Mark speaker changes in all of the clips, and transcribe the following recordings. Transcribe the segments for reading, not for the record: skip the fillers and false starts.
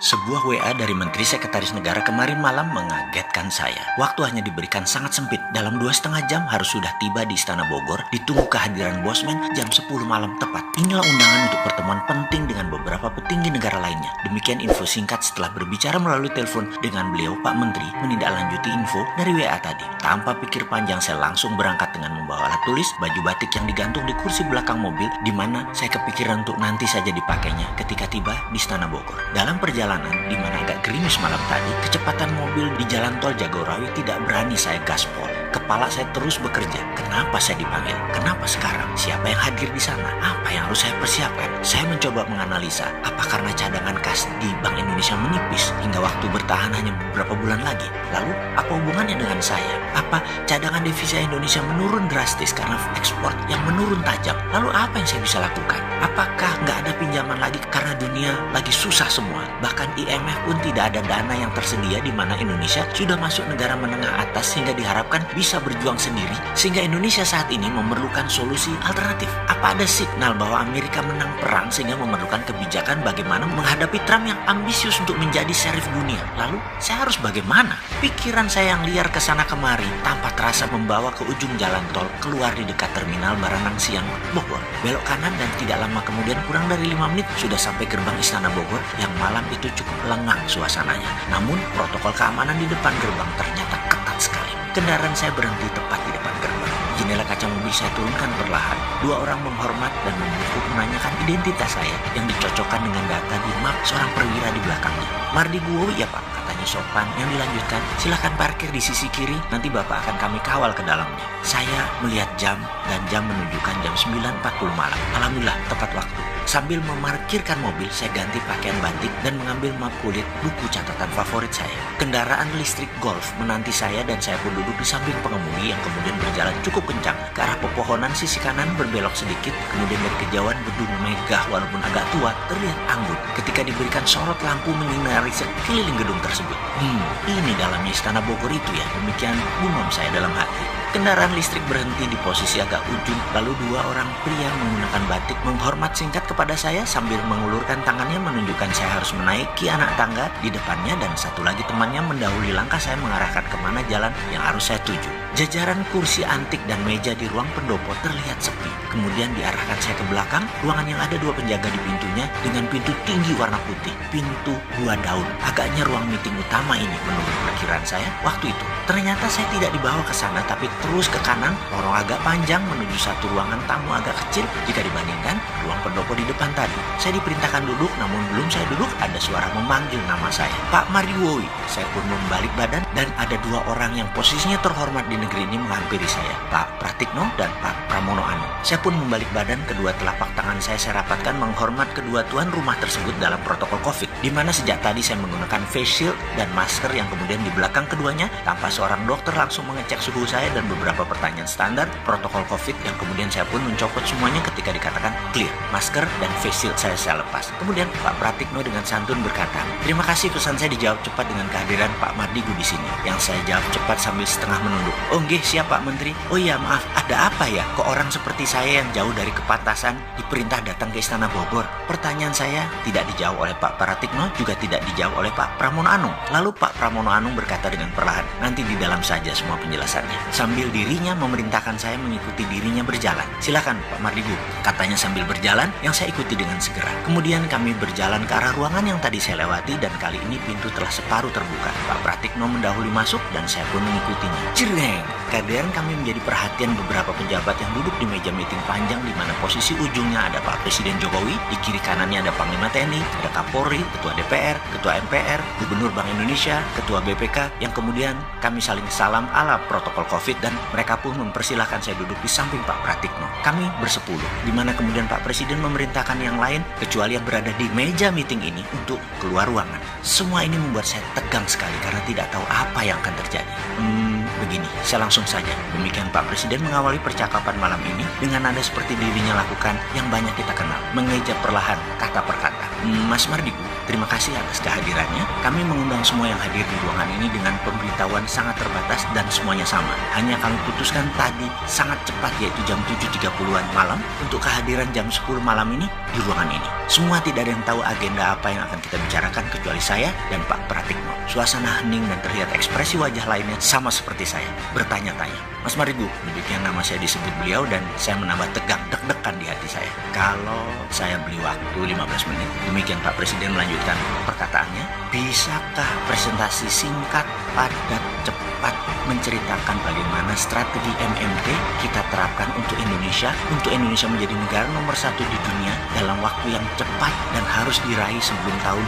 Speaker 1: Sebuah WA dari Menteri Sekretaris Negara kemarin malam mengagetkan saya. Waktu hanya diberikan sangat sempit. Dalam 2,5 jam harus sudah tiba di Istana Bogor. Ditunggu kehadiran Bosman jam 10 malam tepat. Inilah undangan untuk pertemuan penting dengan beberapa petinggi negara lainnya. Demikian info singkat setelah berbicara melalui telepon dengan beliau Pak Menteri menindaklanjuti info dari WA tadi. Tanpa pikir panjang saya langsung berangkat dengan membawa alat tulis, baju batik yang digantung di kursi belakang mobil, di mana saya kepikiran untuk nanti saja dipakainya ketika tiba di Istana Bogor. Dalam perjalanan di mana agak gerimis malam tadi, kecepatan mobil di jalan tol Jagorawi tidak berani saya gaspol. Kepala saya terus bekerja. Kenapa saya dipanggil? Kenapa sekarang? Siapa yang hadir di sana? Apa yang harus saya persiapkan? Saya mencoba menganalisa, apa karena cadangan kas di Bank Indonesia menipis hingga waktu bertahan hanya beberapa bulan lagi? Lalu, apa hubungannya dengan saya? Apa cadangan devisa Indonesia menurun drastis karena ekspor yang menurun tajam? Lalu apa yang saya bisa lakukan? Apakah nggak ada pinjaman lagi karena dunia lagi susah semua? Bahkan IMF pun tidak ada dana yang tersedia, di mana Indonesia sudah masuk negara menengah atas sehingga diharapkan bisa berjuang sendiri, sehingga Indonesia saat ini memerlukan solusi alternatif. Apa ada signal bahwa Amerika menang perang sehingga memerlukan kebijakan bagaimana menghadapi Trump yang ambisius untuk menjadi sheriff dunia? Lalu saya harus bagaimana? Pikiran saya yang liar ke sana kemari tanpa terasa membawa ke ujung jalan tol keluar di dekat terminal Baranang Siang Bogor. Belok kanan dan tidak lama kemudian kurang dari 5 menit sudah sampai gerbang Istana Bogor yang malam itu cukup lengang suasananya. Namun protokol keamanan di depan gerbang ternyata ketat sekali. Kendaraan saya berhenti tepat di depan gerbang. Jendela kaca mobil saya turunkan perlahan. 2 orang menghormat dan membungkuk menanyakan identitas saya yang dicocokkan dengan data di map seorang perwira di belakangnya. Mardi Guowi ya Pak, katanya sopan. Yang dilanjutkan, silakan parkir di sisi kiri, nanti Bapak akan kami kawal ke dalamnya. Saya melihat jam dan jam menunjukkan jam 9.40 malam. Alhamdulillah tepat waktu. Sambil memarkirkan mobil, saya ganti pakaian batik dan mengambil map kulit, buku catatan favorit saya. Kendaraan listrik Golf menanti saya dan saya pun duduk di samping pengemudi yang kemudian berjalan cukup kencang ke arah pepohonan sisi kanan, berbelok sedikit, kemudian dari kejauhan gedung megah walaupun agak tua terlihat anggun ketika diberikan sorot lampu menyinari sekeliling gedung tersebut. Ini dalamnya Istana Bogor itu ya, demikian gumam saya dalam hati. Kendaraan listrik berhenti di posisi agak ujung, lalu 2 orang pria menggunakan batik menghormat singkat kepada saya sambil mengulurkan tangannya menunjukkan saya harus menaiki anak tangga di depannya, dan satu lagi temannya mendahului langkah saya mengarahkan kemana jalan yang harus saya tuju. Jajaran kursi antik dan meja di ruang pendopo terlihat sepi. Kemudian diarahkan saya ke belakang, ruangan yang ada 2 penjaga di pintunya dengan pintu tinggi warna putih. Pintu 2 daun. Agaknya ruang meeting utama ini menurut perkiraan saya waktu itu. Ternyata saya tidak dibawa ke sana, tapi terus ke kanan, lorong agak panjang menuju satu ruangan tamu agak kecil jika dibandingkan ruang pendopo di depan tadi. Saya diperintahkan duduk, namun belum saya duduk ada suara memanggil nama saya. Pak Mardi Guowi. Saya pun membalik badan dan ada 2 orang yang posisinya terhormat di negeri ini menghampiri saya, Pak Pratikno dan Pak Pramono Anung. Saya pun membalik badan, kedua telapak tangan saya rapatkan menghormat kedua tuan rumah tersebut dalam protokol COVID, di mana sejak tadi saya menggunakan face shield dan masker yang kemudian di belakang keduanya tanpa seorang dokter langsung mengecek suhu saya dan beberapa pertanyaan standar protokol COVID yang kemudian saya pun mencopot semuanya ketika dikatakan clear. Masker dan face shield saya lepas. Kemudian Pak Pratikno dengan santun berkata, terima kasih, pesan saya dijawab cepat dengan kehadiran Pak Mardi Gu di sini. Yang saya jawab cepat sambil setengah menunduk. Oh nggih, siap Pak Menteri. Oh iya maaf, ada apa ya? Kok orang seperti saya yang jauh dari kepantasan diperintah datang ke Istana Bogor? Pertanyaan saya tidak dijawab oleh Pak Pratikno, juga tidak dijawab oleh Pak Pramono Anung. Lalu Pak Pramono Anung berkata dengan perlahan, nanti di dalam saja semua penjelasannya. Sambil dirinya memerintahkan saya mengikuti dirinya berjalan. Silakan Pak Mardi Gu, katanya sambil berjalan, yang saya ikuti dengan segera. Kemudian kami berjalan ke arah ruangan yang tadi saya lewati dan kali ini pintu telah separuh terbuka. Pak Pratikno mendahului masuk dan saya pun mengikutinya. Cireng! Kehadiran kami menjadi perhatian beberapa pejabat yang duduk di meja meeting panjang, di mana posisi ujungnya ada Pak Presiden Jokowi, di kiri kanannya ada Panglima TNI, ada Kapolri, Ketua DPR, Ketua MPR, Gubernur Bank Indonesia, Ketua BPK, yang kemudian kami saling salam ala protokol COVID dan mereka pun mempersilahkan saya duduk di samping Pak Pratikno. Kami bersepuluh, di mana kemudian Pak Presiden memerintahkan yang lain kecuali yang berada di meja meeting ini untuk keluar ruangan. Semua ini membuat saya tegang sekali karena tidak tahu apa yang akan terjadi. Begini, saya langsung saja. Demikian Pak Presiden mengawali percakapan malam ini dengan nada seperti dirinya lakukan yang banyak kita kenal, mengeja perlahan kata per kata. Mas Mardigu, terima kasih atas kehadirannya. Kami mengundang semua yang hadir di ruangan ini dengan pemberitahuan sangat terbatas dan semuanya sama. Hanya kami putuskan tadi sangat cepat, yaitu jam 7.30-an malam untuk kehadiran jam 10 malam ini di ruangan ini. Semua tidak ada yang tahu agenda apa yang akan kita bicarakan kecuali saya dan Pak Pratikno. Suasana hening dan terlihat ekspresi wajah lainnya sama seperti saya, bertanya-tanya. Mas Mardigu, demikian nama saya disebut beliau dan saya menambah tegang, deg-degan di hati saya. Kalau saya beli waktu 15 menit, demikian Pak Presiden melanjutkan perkataannya, bisakah presentasi singkat, padat, cepat menceritakan bagaimana strategi MMT kita terapkan untuk Indonesia menjadi negara nomor 1 di dunia dalam waktu yang cepat dan harus diraih sebelum tahun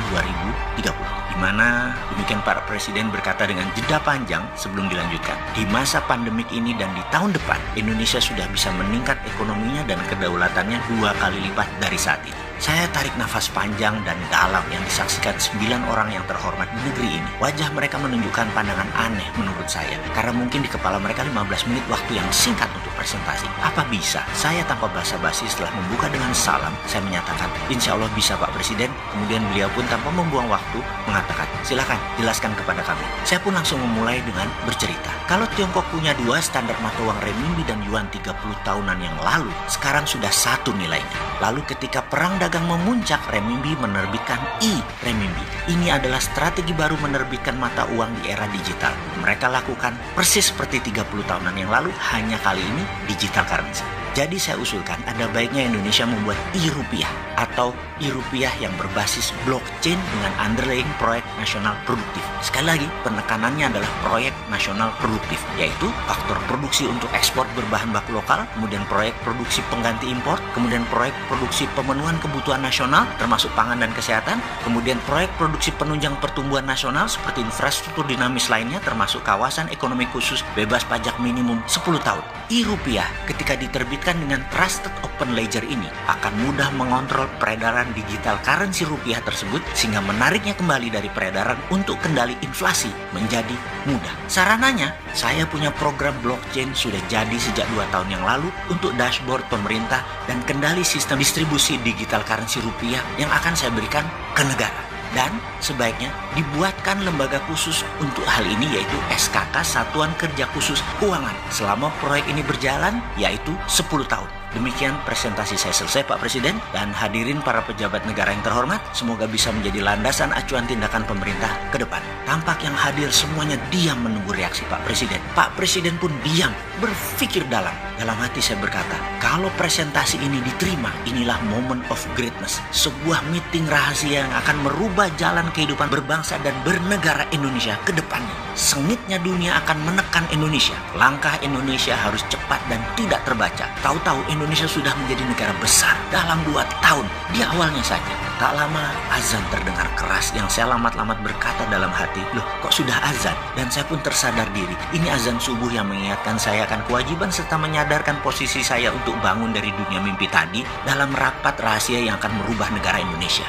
Speaker 1: 2030. Di mana demikian Pak Presiden berkata dengan jeda panjang sebelum dilanjutkan. Di masa pandemik ini dan di tahun depan, Indonesia sudah bisa meningkat ekonominya dan kedaulatannya 2 kali lipat dari saat ini. Saya tarik nafas panjang dan dalam yang disaksikan 9 orang yang terhormat di negeri ini. Wajah mereka menunjukkan pandangan aneh menurut saya. Karena mungkin di kepala mereka 15 menit waktu yang singkat untuk presentasi. Apa bisa? Saya tanpa basa-basi setelah membuka dengan salam, saya menyatakan, insya Allah bisa Pak Presiden. Kemudian beliau pun tanpa membuang waktu mengatakan, silakan jelaskan kepada kami. Saya pun langsung memulai dengan bercerita. Kalau Tiongkok punya 2 standar mata uang renminbi dan yuan 30 tahunan yang lalu, sekarang sudah 1 nilainya. Lalu ketika perang dagang memuncak, renminbi menerbitkan e-renminbi. Ini adalah strategi baru menerbitkan mata uang di era digital. Mereka lakukan persis seperti 30 tahunan yang lalu, hanya kali ini digital currency. Jadi saya usulkan ada baiknya Indonesia membuat e-rupiah atau e-rupiah yang berbasis blockchain dengan underlying proyek nasional produktif. Sekali lagi, penekanannya adalah proyek nasional produktif, yaitu faktor produksi untuk ekspor berbahan baku lokal, kemudian proyek produksi pengganti impor, kemudian proyek produksi pemenuhan kebutuhan nasional termasuk pangan dan kesehatan, kemudian proyek produksi penunjang pertumbuhan nasional seperti infrastruktur dinamis lainnya termasuk kawasan ekonomi khusus bebas pajak minimum 10 tahun. E-rupiah ketika diterbitkan dengan Trusted Open Ledger ini akan mudah mengontrol peredaran digital currency rupiah tersebut sehingga menariknya kembali dari peredaran untuk kendali inflasi menjadi mudah. Sarananya, saya punya program blockchain sudah jadi sejak 2 tahun yang lalu untuk dashboard pemerintah dan kendali sistem distribusi digital currency rupiah yang akan saya berikan ke negara. Dan sebaiknya dibuatkan lembaga khusus untuk hal ini yaitu SKK Satuan Kerja Khusus Keuangan selama proyek ini berjalan yaitu 10 tahun. Demikian presentasi saya selesai Pak Presiden dan hadirin para pejabat negara yang terhormat, semoga bisa menjadi landasan acuan tindakan pemerintah ke depan. Tampak yang hadir semuanya diam menunggu reaksi Pak Presiden. Pak Presiden pun diam, berpikir dalam. Dalam hati saya berkata, kalau presentasi ini diterima, inilah moment of greatness. Sebuah meeting rahasia yang akan merubah jalan kehidupan berbangsa dan bernegara Indonesia ke depannya. Sengitnya dunia akan menekan Indonesia. Langkah Indonesia harus cepat dan tidak terbaca. Tahu-tahu Indonesia sudah menjadi negara besar dalam 2 tahun. Di awalnya saja. Tak lama azan terdengar keras yang saya lamat-lamat berkata dalam hati, loh kok sudah azan? Dan saya pun tersadar diri. Ini azan subuh yang mengingatkan saya akan kewajiban serta menyadarkan posisi saya untuk bangun dari dunia mimpi tadi dalam rapat rahasia yang akan merubah negara Indonesia.